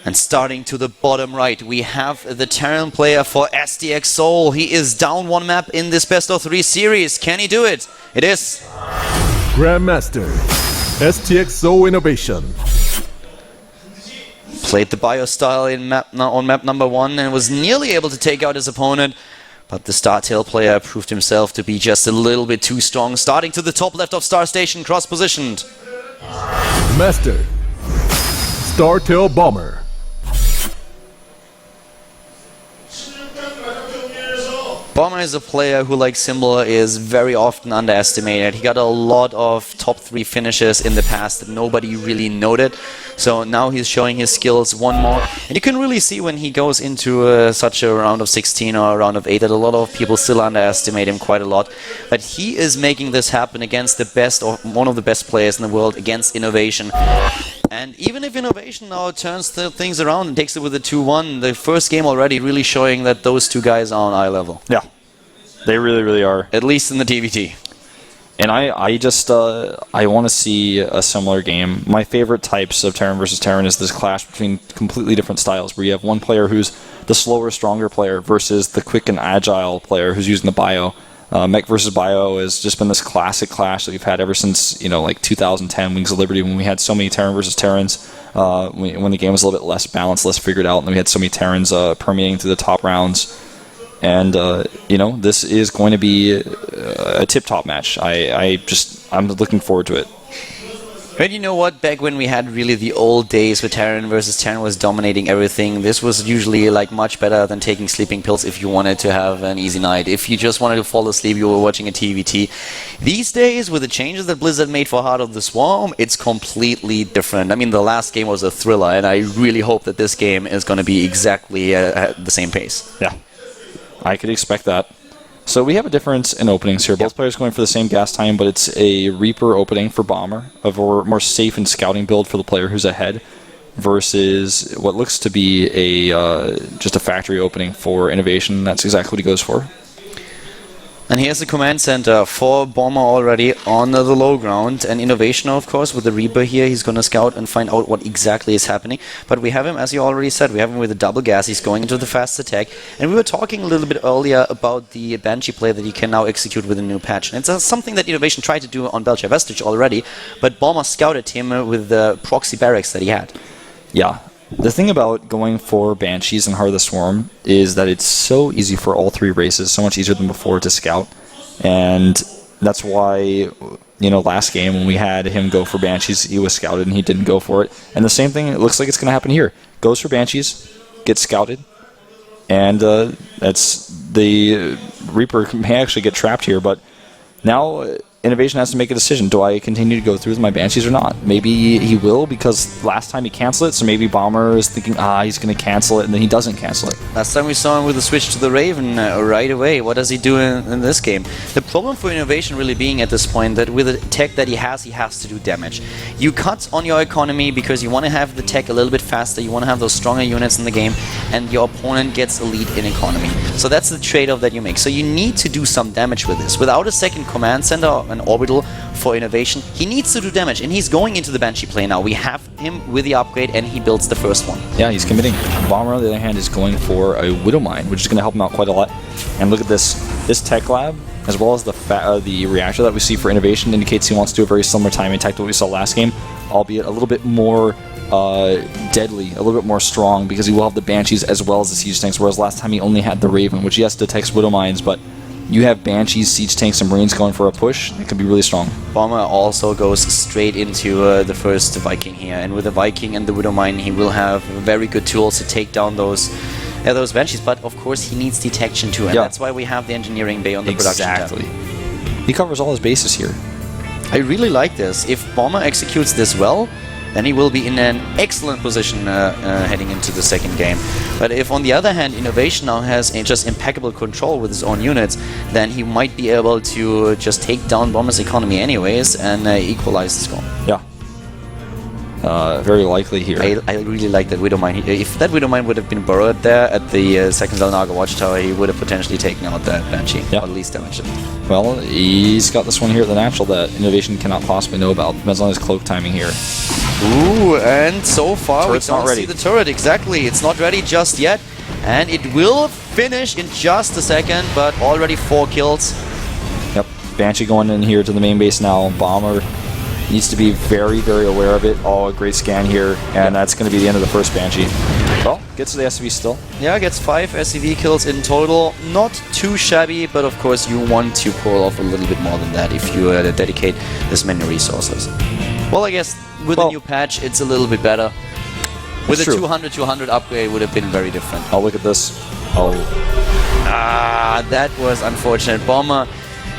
And starting to the bottom right, we have the Terran player for SDX Seoul. He is down one map in this best of 3 series. Can he do it? It is Grandmaster, STX Seoul Innovation. Played the bio style on map number 1 and was nearly able to take out his opponent. But the StarTale player proved himself to be just a little bit too strong. Starting to the top left of Star Station, cross-positioned. Master, StarTale Bomber. Bomber is a player who, like Symbol, is very often underestimated. He got a lot of top 3 finishes in the past that nobody really noted. So now he's showing his skills one more. And you can really see when he goes into such a round of 16 or a round of 8 that a lot of people still underestimate him quite a lot. But he is making this happen against the best, or one of the best players in the world, against Innovation. And even if Innovation now turns things around and takes it with a 2-1, the first game already really showing that those two guys are on eye level. Yeah, they really, really are. At least in the TVT. And I just I want to see a similar game. My favorite types of Terran versus Terran is this clash between completely different styles, where you have one player who's the slower, stronger player versus the quick and agile player who's using the bio. Mech versus Bio has just been this classic clash that we've had ever since, you know, like 2010 Wings of Liberty, when we had so many Terran versus Terrans, when the game was a little bit less balanced, less figured out, and we had so many Terrans permeating through the top rounds. And you know, this is going to be a tip-top match. I'm looking forward to it. But you know what, back when we had really the old days where Terran versus Terran was dominating everything, this was usually like much better than taking sleeping pills if you wanted to have an easy night. If you just wanted to fall asleep, you were watching a TVT. These days, with the changes that Blizzard made for Heart of the Swarm, it's completely different. I mean, the last game was a thriller, and I really hope that this game is going to be exactly at the same pace. Yeah, I could expect that. So we have a difference in openings here. Both players going for the same gas time, but it's a Reaper opening for Bomber, a more safe and scouting build for the player who's ahead, versus what looks to be a just a factory opening for Innovation. That's exactly what he goes for. And here's the command center for Bomber already on the low ground. And Innovation, of course, with the Reaper here, he's going to scout and find out what exactly is happening. But we have him, as you already said, we have him with a double gas. He's going into the fast attack. And we were talking a little bit earlier about the Banshee play that he can now execute with a new patch. And it's something that Innovation tried to do on Belcher Vestige already, but Bomber scouted him with the proxy barracks that he had. Yeah. The thing about going for Banshees and Heart of the Swarm is that it's so easy for all 3 races, so much easier than before to scout. And that's why, you know, last game when we had him go for Banshees, he was scouted and he didn't go for it. And the same thing, it looks like it's going to happen here. Goes for Banshees, gets scouted, and that's the Reaper may actually get trapped here, but now Innovation has to make a decision. Do I continue to go through with my Banshees or not? Maybe he will, because last time he canceled it, so maybe Bomber is thinking, he's going to cancel it, and then he doesn't cancel it. Last time we saw him with a switch to the Raven right away. What does he do in this game? The problem for Innovation really being at this point that with the tech that he has to do damage. You cut on your economy because you want to have the tech a little bit faster, you want to have those stronger units in the game, and your opponent gets elite in economy. So that's the trade-off that you make. So you need to do some damage with this. Without a second command center, an orbital for Innovation, he needs to do damage, and he's going into the Banshee play now. We have him with the upgrade, and he builds the first one. Yeah, he's committing. Bomber, on the other hand, is going for a Widow Mine, which is going to help him out quite a lot. And look at this tech lab, as well as the reactor that we see for Innovation, indicates he wants to do a very similar timing attack to what we saw last game, albeit a little bit more deadly, a little bit more strong, because he will have the Banshees as well as the Siege Tanks, whereas last time he only had the Raven, which yes, detects Widow Mines, but you have Banshees, Siege Tanks, and Marines going for a push. It could be really strong. Bomber also goes straight into the first Viking here, and with the Viking and the Widow Mine, he will have very good tools to take down those Banshees, but of course he needs detection too, and that's why we have the engineering bay on the production tab. Exactly. He covers all his bases here. I really like this. If Bomber executes this well, then he will be in an excellent position heading into the second game. But if, on the other hand, Innovation now has just impeccable control with his own units, then he might be able to just take down Bomber's economy anyways and equalize the score. Yeah. Very likely here. I really like that Widow Mine. If that Widow Mine would have been burrowed there at the second Zelnaga Watchtower, he would have potentially taken out that Banshee, or at least damaged it. Well, he's got this one here at the natural that Innovation cannot possibly know about. Depends on his cloak timing here. Ooh, and so far Turret's we don't not ready. see the turret. Exactly, it's not ready just yet. And it will finish in just a second, but already 4 kills. Yep. Banshee going in here to the main base now. Bomber needs to be very, very aware of it. Oh, a great scan here. And that's going to be the end of the first Banshee. Well, gets to the SCV still. Yeah, gets 5 SCV kills in total. Not too shabby, but of course you want to pull off a little bit more than that if you dedicate this many resources. Well, I guess with a new patch, it's a little bit better. With a 200-200 upgrade, it would have been very different. Oh, look at this. Oh. Ah, that was unfortunate. Bomber,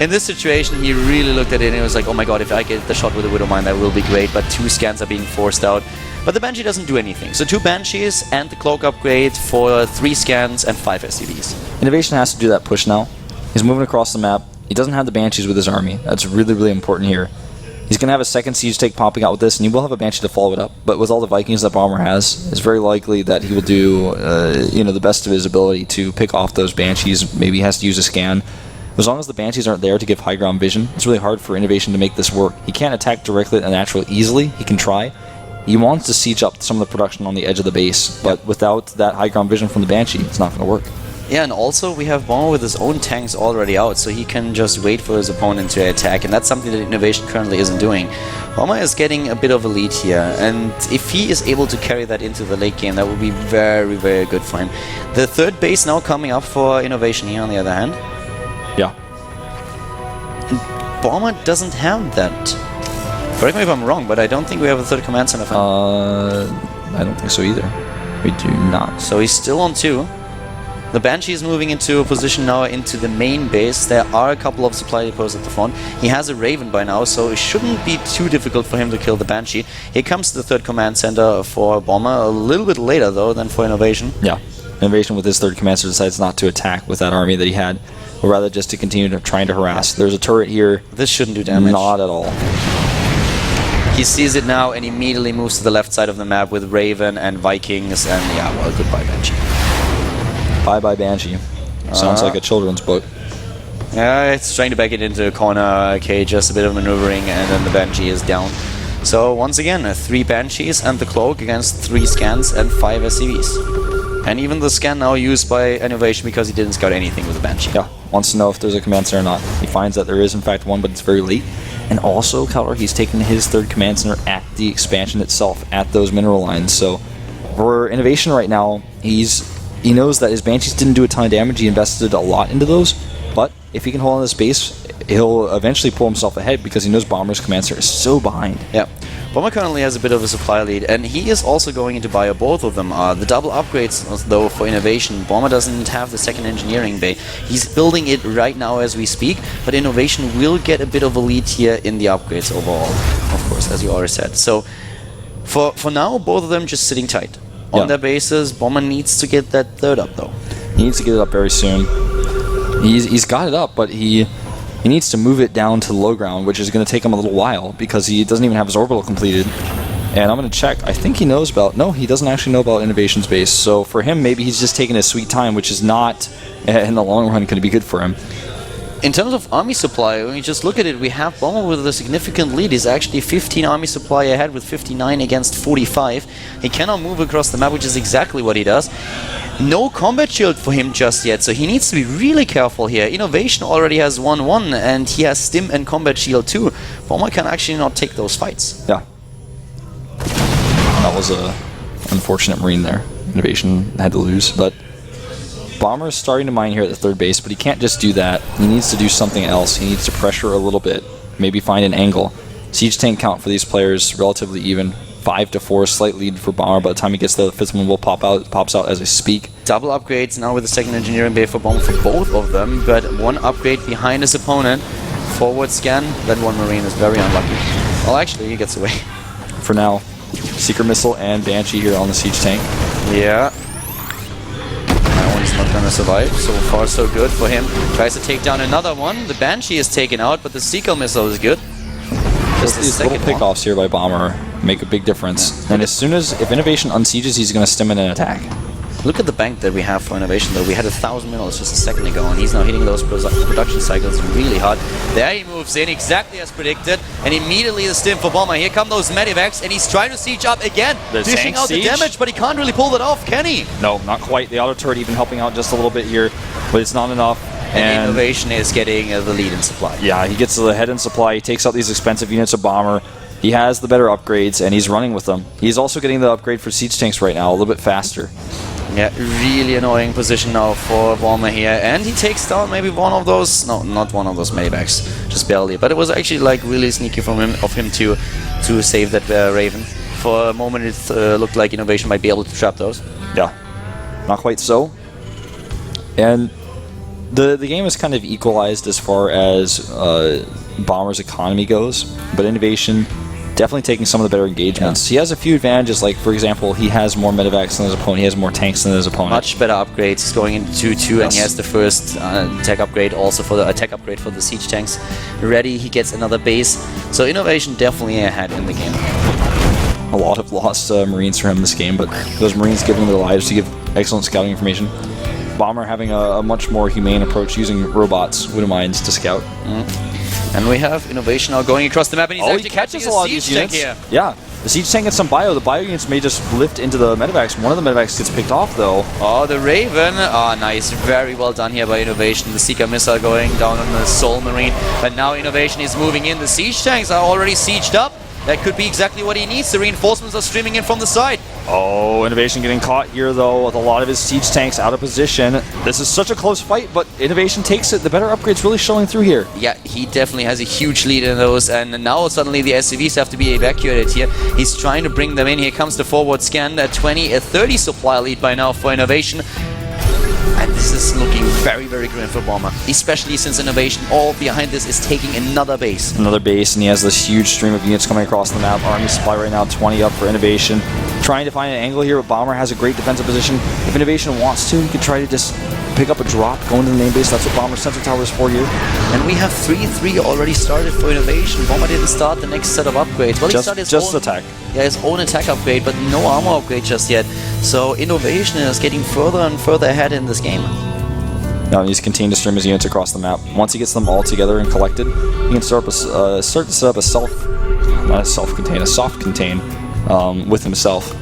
in this situation, he really looked at it and he was like, oh my god, if I get the shot with the Widowmine, that will be great, but 2 scans are being forced out. But the Banshee doesn't do anything. So 2 Banshees and the Cloak upgrade for 3 scans and 5 SCVs. Innovation has to do that push now. He's moving across the map. He doesn't have the Banshees with his army. That's really, really important here. He's going to have a second siege take popping out with this, and he will have a Banshee to follow it up. But with all the Vikings that Bomber has, it's very likely that he will do the best of his ability to pick off those Banshees. Maybe he has to use a scan. As long as the Banshees aren't there to give high ground vision, it's really hard for Innovation to make this work. He can't attack directly at the natural easily. He can try. He wants to siege up some of the production on the edge of the base, but without that high ground vision from the Banshee, it's not going to work. Yeah, and also we have Bomber with his own tanks already out, so he can just wait for his opponent to attack, and that's something that Innovation currently isn't doing. Bomber is getting a bit of a lead here, and if he is able to carry that into the late game, that would be very, very good for him. The third base now coming up for Innovation here, on the other hand. Yeah. And Bomber doesn't have that. Correct me if I'm wrong, but I don't think we have a third command center for him. I don't think so either. We do not. So he's still on 2. The Banshee is moving into a position now into the main base. There are a couple of supply depots at the front. He has a Raven by now, so it shouldn't be too difficult for him to kill the Banshee. Here comes the third command center for Bomber, a little bit later though than for Innovation. Yeah. Innovation with his third command center decides not to attack with that army that he had, but rather just to continue trying to harass. There's a turret here. This shouldn't do damage. Not at all. He sees it now and immediately moves to the left side of the map with Raven and Vikings, and yeah, well, goodbye Banshee. Bye-bye Banshee. Sounds like a children's book. Yeah, it's trying to back it into a corner. Okay, just a bit of maneuvering, and then the Banshee is down. So once again, 3 Banshees and the Cloak against 3 scans and 5 SCVs. And even the scan now used by Innovation because he didn't scout anything with the Banshee. Yeah, wants to know if there's a command center or not. He finds that there is in fact one, but it's very late. And also, Keller, he's taken his third command center at the expansion itself, at those mineral lines. So for Innovation right now, he knows that his Banshees didn't do a ton of damage. He invested a lot into those, but if he can hold on this base, he'll eventually pull himself ahead because he knows Bomber's command center is so behind. Yeah. Bomber currently has a bit of a supply lead, and he is also going into bio both of them. The double upgrades, though, for Innovation. Bomber doesn't have the second engineering bay. He's building it right now as we speak, but Innovation will get a bit of a lead here in the upgrades overall, of course, as you already said. So, for now, both of them just sitting tight. On their bases, Bomber needs to get that third up, though. He needs to get it up very soon. He's got it up, but he needs to move it down to low ground, which is going to take him a little while because he doesn't even have his orbital completed. And I'm going to check. I think he knows about... No, he doesn't actually know about Innovation's base. So for him, maybe he's just taking his sweet time, which is not, in the long run, going to be good for him. In terms of army supply, when you just look at it, we have Bomber with a significant lead. He's actually 15 army supply ahead with 59 against 45. He cannot move across the map, which is exactly what he does. No combat shield for him just yet, so he needs to be really careful here. Innovation already has 1-1, and he has stim and combat shield too. Bomber can actually not take those fights. Yeah. That was a unfortunate Marine there. Innovation had to lose, but Bomber is starting to mine here at the third base, but he can't just do that. He needs to do something else. He needs to pressure a little bit, maybe find an angle. Siege tank count for these players relatively even. 5-4, slight lead for Bomber. By the time he gets there, the fifth one will pops out as I speak. Double upgrades now with the second engineering bay for Bomber for both of them, but one upgrade behind his opponent. Forward scan, that one Marine is very unlucky. Well, actually, he gets away. For now, Secret Missile and Banshee here on the siege tank. Yeah. That one's not gonna survive. So far, so good for him. Tries to take down another one. The Banshee is taken out, but the Seeker Missile is good. Just These little pickoffs here by Bomber make a big difference. And as soon as, if Innovation unsieges, he's going to stim in an attack. Look at the bank that we have for Innovation, though. We had 1,000 minerals just a second ago, and he's now hitting those production cycles really hard. There he moves in, exactly as predicted, and immediately the stim for Bomber. Here come those medivacs, and he's trying to siege up again, dishing out the damage, but he can't really pull that off, can he? No, not quite. The auto turret even helping out just a little bit here, but it's not enough. And Innovation is getting the lead in supply. Yeah, he gets the head in supply. He takes out these expensive units of Bomber. He has the better upgrades, and he's running with them. He's also getting the upgrade for siege tanks right now, a little bit faster. Yeah, really annoying position now for Bomber here, and he takes down maybe one of those, no, not one of those medivacs, just barely, but it was actually like really sneaky from him to save that Raven. For a moment it looked like Innovation might be able to trap those. Yeah, not quite so. And the game is kind of equalized as far as Bomber's economy goes, but Innovation definitely taking some of the better engagements. Yeah. He has a few advantages, like for example, he has more medivacs than his opponent, he has more tanks than his opponent. Much better upgrades. He's going into 2-2, and he has the first tech upgrade also for the tech upgrade for the siege tanks ready. He gets another base, so Innovation definitely ahead in the game. A lot of lost Marines for him this game, but those Marines giving their lives to give excellent scouting information. Bomber having a much more humane approach using robots, Widow Mines, to scout. And we have Innovation now going across the map, and he's actually catching a siege tank here. Yeah, the siege tank gets some bio. The bio units may just lift into the medivacs. One of the medivacs gets picked off, though. Oh, the Raven. Oh, nice. Very well done here by Innovation. The Seeker missile going down on the Soul Marine. But now Innovation is moving in. The siege tanks are already sieged up. That could be exactly what he needs. The reinforcements are streaming in from the side. Oh, Innovation getting caught here, though, with a lot of his siege tanks out of position. This is such a close fight, but Innovation takes it. The better upgrade's really showing through here. Yeah, he definitely has a huge lead in those, and now suddenly the SCVs have to be evacuated here. He's trying to bring them in. Here comes the forward scan. A 30 supply lead by now for Innovation. And this is looking very, very grim for Bomber, especially since Innovation all behind this is taking another base. Another base, and he has this huge stream of units coming across the map. Army supply right now, 20 up for Innovation. Trying to find an angle here, but Bomber has a great defensive position. If Innovation wants to, he could try to just pick up a drop, go into the main base. That's what Bomber's sensor tower is for here. And we have 3-3 already started for Innovation. Bomber didn't start the next set of upgrades. Well, he started his own attack. Yeah, his own attack upgrade, but no armor upgrade just yet. So Innovation is getting further and further ahead in this game. Now he needs to continue to stream his units across the map. Once he gets them all together and collected, he can start to set up a soft contain with himself.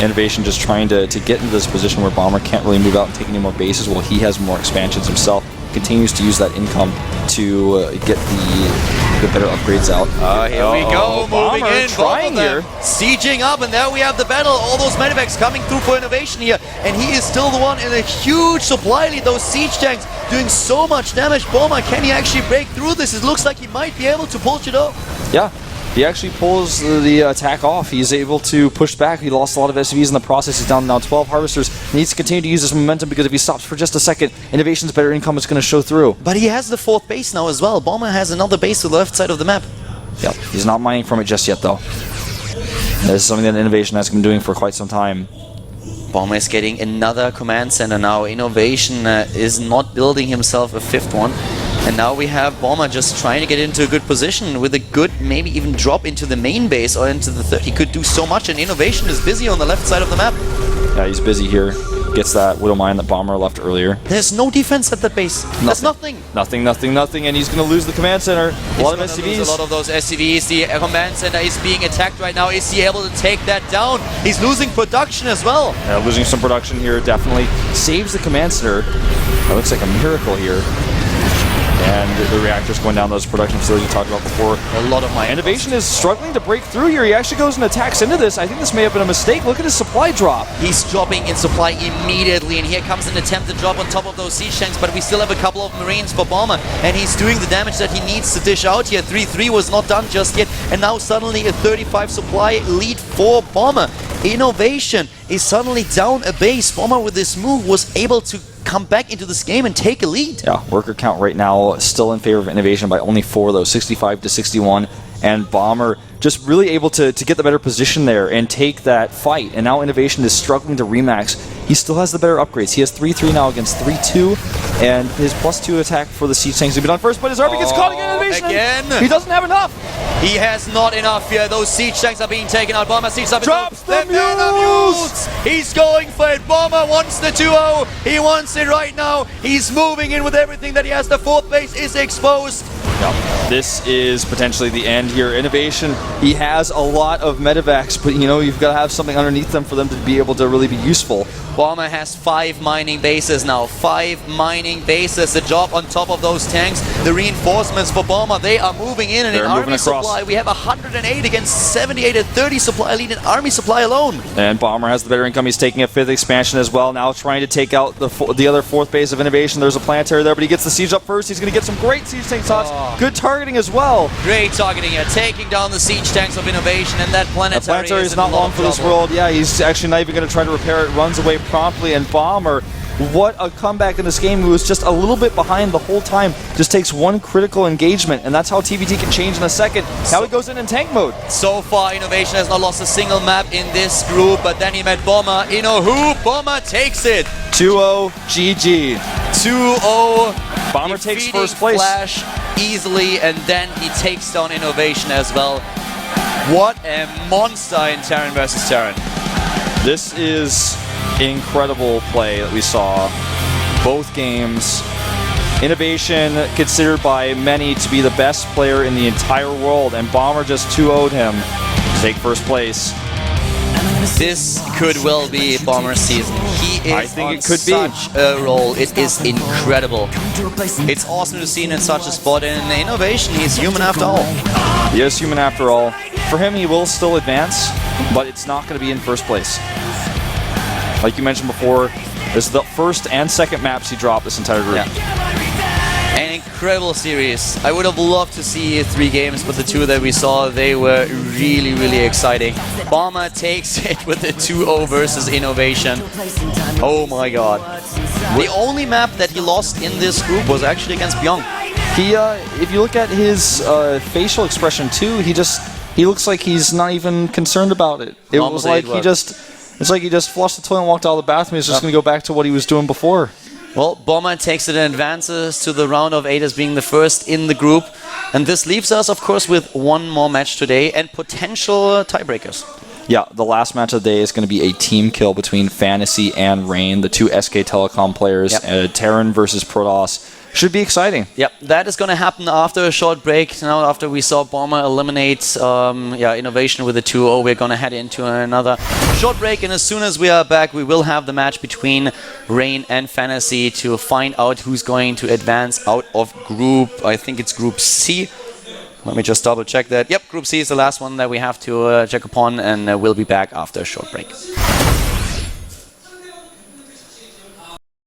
Innovation just trying to get into this position where Bomber can't really move out and take any more bases while he has more expansions himself. Continues to use that income to get the better upgrades out. Here we go, moving in, trying here. Sieging up, and there we have the battle. All those medivacs coming through for Innovation here, and he is still the one in a huge supply lead. Those siege tanks doing so much damage. Bomber, can he actually break through this? It looks like he might be able to pull it off. Yeah. He actually pulls the attack off. He's able to push back. He lost a lot of SCVs in the process. He's down now 12 Harvesters. He needs to continue to use this momentum because if he stops for just a second, Innovation's better income is going to show through. But he has the 4th base now as well. Bomber has another base to the left side of the map. Yep, he's not mining from it just yet, though. This is something that Innovation has been doing for quite some time. Bomber is getting another command center now. Innovation is not building himself a 5th one. And now we have Bomber just trying to get into a good position with a good, maybe even drop into the main base or into the 3rd. He could do so much, and Innovation is busy on the left side of the map. Yeah, he's busy here. Gets that Widow Mine that Bomber left earlier. There's no defense at that base. There's nothing. Nothing, and he's going to lose the command center. A lot of SCVs. A lot of those SCVs. The command center is being attacked right now. Is he able to take that down? He's losing production as well. Yeah, losing some production here, definitely. Saves the command center. That looks like a miracle here. And the reactors going down those production facilities we talked about before. A lot of my Innovation is struggling to break through here. He actually goes and attacks into this. I think this may have been a mistake. Look at his supply drop. He's dropping in supply immediately, and here comes an attempt to drop on top of those siege tanks, but we still have a couple of Marines for Bomber, and he's doing the damage that he needs to dish out here. 3-3 was not done just yet, and now suddenly a 35 supply lead for Bomber. Innovation is suddenly down a base. Bomber with this move was able to come back into this game and take a lead. Yeah, worker count right now still in favor of Innovation by only 4 though, 65 to 61. And Bomber just really able to get the better position there and take that fight. And now Innovation is struggling to remax. He still has the better upgrades. He has 3-3 now against 3-2. And his +2 attack for the siege tanks will be done first, but his RB gets caught again. Innovation! Again! He doesn't have enough! He has not enough here. Those siege tanks are being taken out. Bomber siege up. Drops the mules! He's going for it. Bomber wants the 2-0. He wants it right now. He's moving in with everything that he has. The 4th base is exposed. Yep. This is potentially the end here. Innovation, he has a lot of medevacs, but you know, you've got to have something underneath them for them to be able to really be useful. Bomber has 5 mining bases now. 5 mining bases. The job on top of those tanks. The reinforcements for Bomber, they are moving in. And They're in moving army across. supply, we have 108 against 78 at 30 supply lead in army supply alone. And Bomber has the better income. He's taking a 5th expansion as well. Now trying to take out the other 4th base of Innovation. There's a planetary there, but he gets the siege up first. He's going to get some great siege tank shots. Good targeting as well. Great targeting here, taking down the siege tanks of Innovation, and that planetary, The planetary is in not a lot long of for this trouble. world. Yeah, he's actually not even going to try to repair it. Runs away promptly, and Bomber, what a comeback in this game. He was just a little bit behind the whole time. Just takes one critical engagement, and that's how TVT can change in a second. Now he goes in tank mode. So far, Innovation has not lost a single map in this group, but then he met Bomber in a hoop. Bomber takes it. 2-0 GG. 2-0. Bomber takes defeating first place. Flash easily, and then he takes down Innovation as well. What a monster in Terran versus Terran. This is incredible play that we saw. Both games. Innovation considered by many to be the best player in the entire world, and Bomber just 2-0'd him to take first place. This could well be Bomber's season. He is I think on it could be. such a roll. It is incredible. It's awesome to see him in such a spot. In Innovation, he's human after all. He is human after all. For him, he will still advance, but it's not going to be in first place. Like you mentioned before, this is the first and second maps he dropped this entire group. An incredible series. I would have loved to see 3 games, but the 2 that we saw, they were really, really exciting. Bomber takes it with the 2-0 versus Innovation. Oh my god. The only map that he lost in this group was actually against Byung. He, if you look at his facial expression too, he looks like he's not even concerned about it. It was like it's like he just flushed the toilet and walked out of the bathroom. He's just going to go back to what he was doing before. Well, Bomber takes it and advances to the round of 8 as being the first in the group. And this leaves us, of course, with one more match today and potential tiebreakers. Yeah, the last match of the day is going to be a team kill between Fantasy and Rain, the 2 SK Telecom players. Yep. Terran versus Protoss. Should be exciting. Yep, that is going to happen after a short break. Now, after we saw Bomber eliminate Innovation with a 2-0, we're going to head into another short break. And as soon as we are back, we will have the match between Rain and Fantasy to find out who's going to advance out of group, I think it's Group C. Let me just double check that. Yep, Group C is the last one that we have to check upon, and we'll be back after a short break.